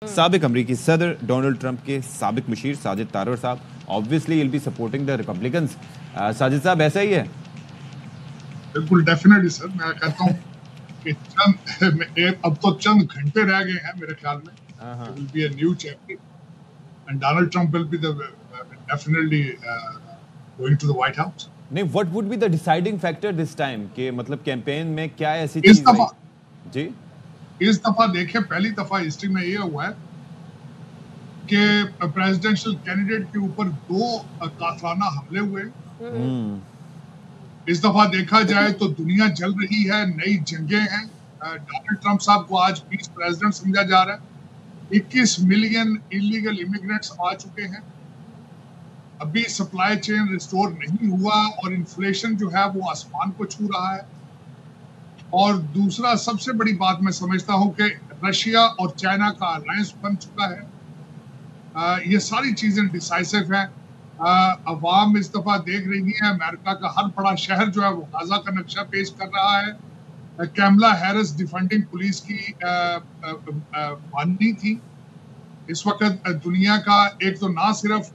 साबिक अमरीकी सदर डोनाल्ड ट्रंप के साबिक मुशीर साजिद तारर साहब obviously will be supporting the Republicans. Sajid साहब ऐसा ही है? बिल्कुल डेफिनेटली सर, मैं कहता हूँ कि अब तो चंद घंटे रह गए हैं मेरे ख्याल में, will be a new chapter and Donald Trump will be definitely going to the White House. नहीं, what would be the deciding factor this time के मतलब कैंपेन में क्या ऐसी चीज जी इस दफा देखें, पहली दफा हिस्ट्री में ये हुआ है कि प्रेसिडेंशियल कैंडिडेट के ऊपर 2 कातलाना हमले हुए। इस दफा देखा जाए तो दुनिया जल रही है, नई जंगें हैं। डोनाल्ड ट्रंप साहब को आज पीस प्रेसिडेंट समझा जा रहा है। 21 मिलियन इलीगल इमिग्रेंट्स आ चुके हैं। अभी सप्लाई चेन रिस्टोर नहीं हुआ और इन्फ्लेशन जो है वो आसमान को छू रहा है। और दूसरा सबसे बड़ी बात मैं समझता हूं कि रशिया और चाइना का अलायंस बन चुका है। ये सारी चीजें डिसाइसिव हैं। अवाम इस दफा देख रही है, अमेरिका का हर बड़ा शहर जो है वो गाजा का नक्शा पेश कर रहा है। कैमला हैरिस डिफेंडिंग पुलिस की बानी थी। इस वक्त दुनिया का एक तो ना सिर्फ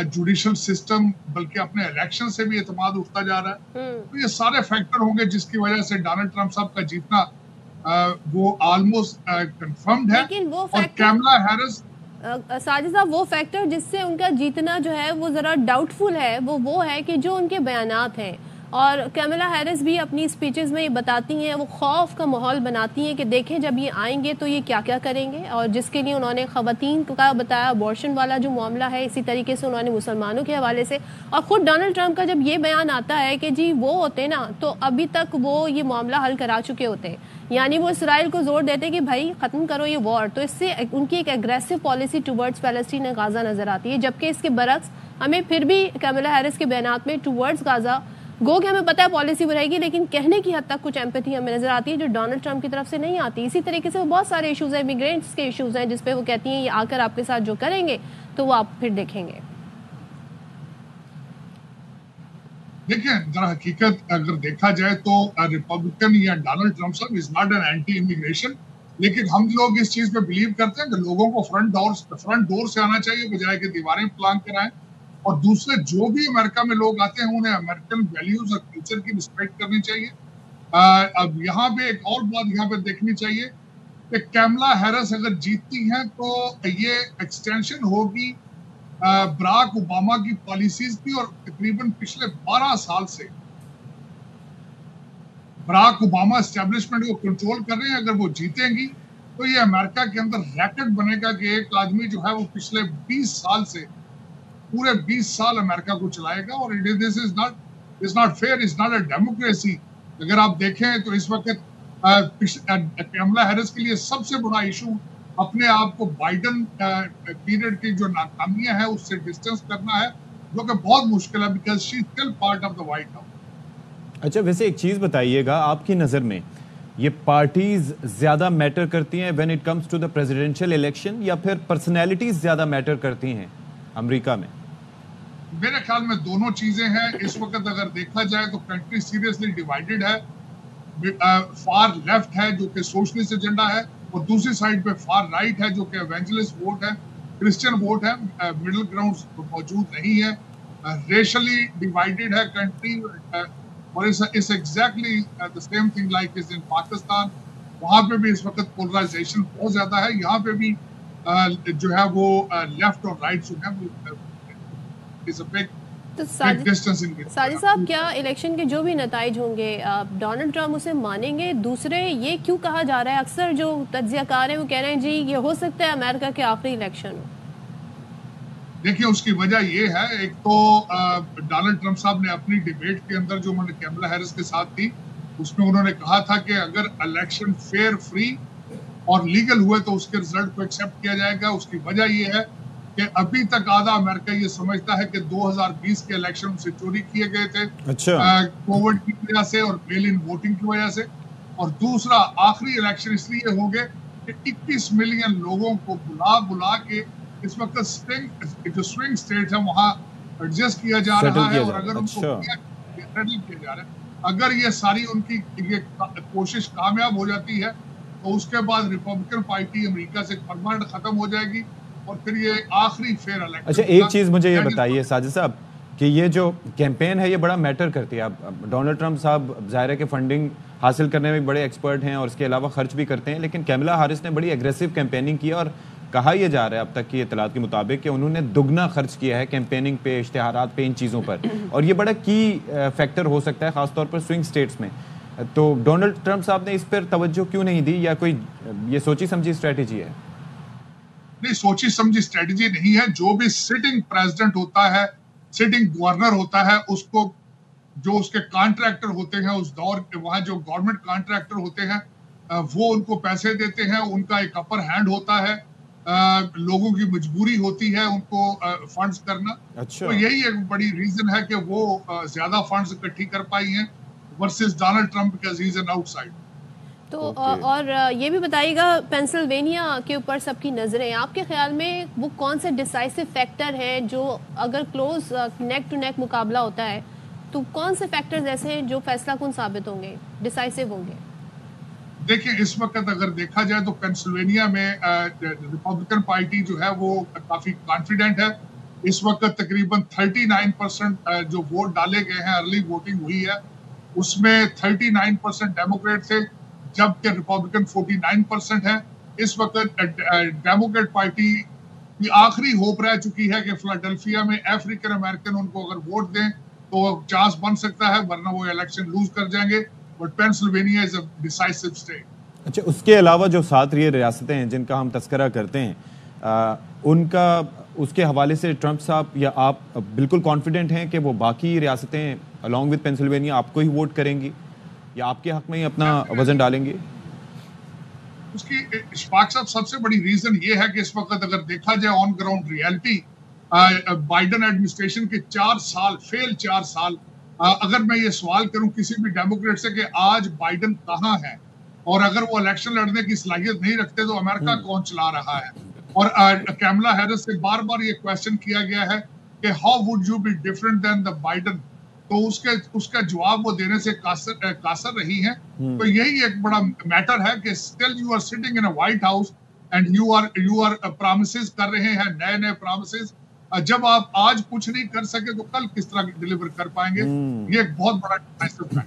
जुडिशल सिस्टम बल्कि अपने इलेक्शन से भी एतमाद उठता जा रहा है। तो ये सारे फैक्टर होंगे जिसकी वजह से डोनाल्ड ट्रंप साहब का जीतना वो ऑलमोस्ट कंफर्म्ड है। और कैमला हैरिस साजिद साहब, वो फैक्टर जिससे उनका जीतना जो है वो जरा डाउटफुल है, वो है कि जो उनके बयानात हैं, और कैमला हैरिस भी अपनी स्पीचेस में ये बताती हैं, वो खौफ का माहौल बनाती हैं कि देखें जब ये आएंगे तो ये क्या क्या करेंगे। और जिसके लिए उन्होंने ख़वातीन का बताया, अबॉर्शन वाला जो मामला है, इसी तरीके से उन्होंने मुसलमानों के हवाले से। और ख़ुद डोनाल्ड ट्रंप का जब ये बयान आता है कि जी वो होते ना तो अभी तक वो ये मामला हल करा चुके होते, यानी वो इसराइल को जोर देते कि भाई ख़त्म करो ये वॉर। तो इससे उनकी एक aggressive policy towards Palestine and Gaza नज़र आती है। जबकि इसके बरक्स हमें फिर भी कैमला हैरिस के बयानात में टूवर्ड्स गाज़ा गो कि हमें पता है पॉलिसी वो रहेगी, लेकिन कहने की हद तक कुछ एम्पैथी हमें नजर आती है जो डोनाल्ड ट्रंप की तरफ से नहीं आती। इसी तरीके से वो बहुत सारे इश्यूज हैं, इमिग्रेंट्स के इश्यूज हैं, जिसपे वो कहती हैं ये आकर आपके साथ जो करेंगे तो वो आप फिर देखेंगे। देखिए, जरा हकीकत अगर देखा जाए तो रिपब्लिकन या डोनाल्ड ट्रंप साहब is not an anti immigration, लेकिन हम लोग इस चीज पे बिलीव करते हैं कि लोगों को फ्रंट डोर से आना चाहिए बजाय कि दीवारें प्लान कराएं। और दूसरे जो भी अमेरिका में लोग आते हैं उन्हें अमेरिकन वैल्यूज और कल्चर की रिस्पेक्ट करनी चाहिए। अब यहाँ पे एक और बात यहाँ पे देखनी चाहिए कि कैमला हैरिस अगर जीतती हैं तो ये एक्सटेंशन होगी बराक ओबामा की पॉलिसीज की। और तकरीबन पिछले 12 साल से बराक ओबामा एस्टेब्लिशमेंट को कंट्रोल कर रहे हैं। अगर वो जीतेंगी तो ये अमेरिका के अंदर रैकेट बनेगा कि एक आदमी जो है वो पिछले 20 साल से पूरे 20 साल अमेरिका को चलाएगा। और this is not fair, is not a democracy. अगर आप देखें तो इस वक्त कैमला हैरिस के लिए सबसे बड़ा इशू अपने आप को बाइडन पीरियड की जो नाकामियां हैं उससे डिस्टेंस करना है, जो कि बहुत मुश्किल है because she is still part of the White house. अच्छा, वैसे एक चीज बताइएगा, आपकी नजर में ये पार्टीज ज्यादा मैटर करती हैं when it comes to the presidential election, या फिर पर्सनैलिटीज ज्यादा मैटर करती हैं अमेरिका में? मेरे ख्याल में दोनों चीजें हैं। इस वक्त अगर देखा जाए तो कंट्री सीरियसली डिवाइडेड है। फार लेफ्ट है जो कि सोशलिस्ट एजेंडा है, और दूसरी साइड पे फार राइट है जो कि एवेंजलिस्ट वोट है, क्रिश्चियन वोट है। मिडिल ग्राउंड मौजूद नहीं है। रेशली डिवाइडेड है कंट्री, और it's exactly the same thing like is in Pakistan. वहां पे भी इस वक्त पोलराइजेशन बहुत ज्यादा है। यहाँ पे भी जो है वो लेफ्ट और राइट जो है तो साजिद साहब, क्या इलेक्शन के जो भी नताइज होंगे डोनाल्ड ट्रंप उसे मानेंगे? दूसरे, ये क्यों कहा जा रहा है, अक्सर जो तज्जियाकार हैं वो कह रहे हैं जी ये हो सकता है अमेरिका के आखिरी इलेक्शन हो। देखिए, उसकी वजह ये है, एक तो डोनाल्ड ट्रंप साहब ने अपनी डिबेट के अंदर जो उन्होंने कैमला हैरिस के साथ थी उसमें उन्होंने कहा था कि अगर इलेक्शन फेयर, फ्री और लीगल हुए तो उसके रिजल्ट को एक्सेप्ट किया जाएगा। उसकी वजह ये है कि अभी तक आधा अमेरिका ये समझता है कि 2020 के इलेक्शन से चोरी किए गए थे, कोविड की वजह से और मेल इन वोटिंग की वजह से। और दूसरा, आखिरी इलेक्शन इसलिए हो गए कि 21 मिलियन लोगों को बुला के इस वक्त जो स्विंग स्टेट है वहां एडजस्ट किया जा रहा है। और अगर उनको किया जा रहा है, अगर ये सारी उनकी ये कोशिश कामयाब हो जाती है तो उसके बाद रिपब्लिकन पार्टी अमेरिका से परमानेंट खत्म हो जाएगी और फिर ये आखिरी फेयर इलेक्शन। अच्छा, एक चीज मुझे ये बताइए साजिद साहब कि ये जो कैंपेन है ये बड़ा मैटर करती है। अब डोनाल्ड ट्रंप साहब ज़ाहिर है कि फंडिंग हासिल करने में बड़े एक्सपर्ट हैं और इसके अलावा खर्च भी करते हैं, लेकिन कैमला हैरिस ने बड़ी एग्रेसिव कैंपेनिंग की और कहा यह जा रहा है अब तक की इतलात के मुताबिक कि उन्होंने दुगना खर्च किया है कैंपेनिंग पे, इश्तिहारात पे, इन चीज़ों पर, और ये बड़ा की फैक्टर हो सकता है खासतौर पर स्विंग स्टेट्स में। तो डोनाल्ड ट्रंप साहब ने इस पर तवज्जो क्यों नहीं दी, या कोई ये सोची समझी स्ट्रेटेजी है? नहीं, सोची समझी स्ट्रेटेजी नहीं है। जो भी सिटिंग प्रेसिडेंट होता है, सिटिंग गवर्नर होता है, उसको जो उसके कॉन्ट्रैक्टर होते हैं उस दौर के, वहां जो गवर्नमेंट कॉन्ट्रैक्टर होते हैं वो उनको पैसे देते हैं, उनका एक अपर हैंड होता है, लोगों की मजबूरी होती है उनको फंड्स करना। अच्छा। तो यही एक बड़ी रीजन है कि वो ज्यादा फंड्स इकट्ठी कर पाई हैं versus Donald Trump because he is an outside. तो और ये भी बताइएगा, पेंसिल्वेनिया के ऊपर सबकी नजरें, आपके ख्याल में वो कौन से डिसाइसिव फैक्टर हैं जो अगर क्लोज नेक टू नेक मुकाबला होता है तो कौन से फैक्टर्स ऐसे हैं जो फैसला कुन साबित होंगे, डिसाइसिव होंगे? देखिए, इस वक्त अगर देखा जाए तो पेंसिल्वेनिया में रिपब्लिकन पार्टी जो है वो काफी कॉन्फिडेंट है। इस वक्त तकरीबन 39% जो वोट डाले गए हैं, अर्ली वोटिंग हुई है, उसमें 39% डेमोक्रेट थे जबकि रिपब्लिकन 49% है। इस वक्त डेमोक्रेट पार्टी की आखिरी होप रह चुकी है कि फिलाडेल्फिया में अफ्रीकन अमेरिकन उनको अगर वोट दें तो चांस बन सकता है, वरना वो इलेक्शन लूज कर जाएंगे। But Pennsylvania is a decisive state. अच्छा, उसके अलावा जो 7 ये रियासतें हैं जिनका हम तस्करा करते हैं, उनका उसके हवाले से ट्रंप साहब या आप बिल्कुल कॉन्फिडेंट हैं कि वो बाकी रियासतें अलॉन्ग विद पेंसिल्वेनिया आपको ही वोट करेंगी या आपके हक में ही अपना वजन डालेंगे? उसकी इशफाक साहब सबसे बड़ी रीजन ये है कि इस वक्त अगर देखा जाए on ground reality, Biden administration के 4 साल, अगर मैं ये सवाल करूं किसी भी डेमोक्रेट से कि आज बाइडेन कहां है और अगर वो इलेक्शन लड़ने की सलाहियत नहीं रखते तो अमेरिका कौन चला रहा है, और कैमला हैरिस से बार बार ये क्वेश्चन किया गया है कि how would you be different than the Biden, तो उसका जवाब वो देने से कासर रही है। तो यही एक बड़ा मैटर है कि still you are sitting in a White House and you are promises कर रहे हैं, नए प्रॉमिसेस। जब आप आज कुछ नहीं कर सके तो कल किस तरह डिलीवर कर पाएंगे, ये एक बहुत बड़ा फैक्टर है।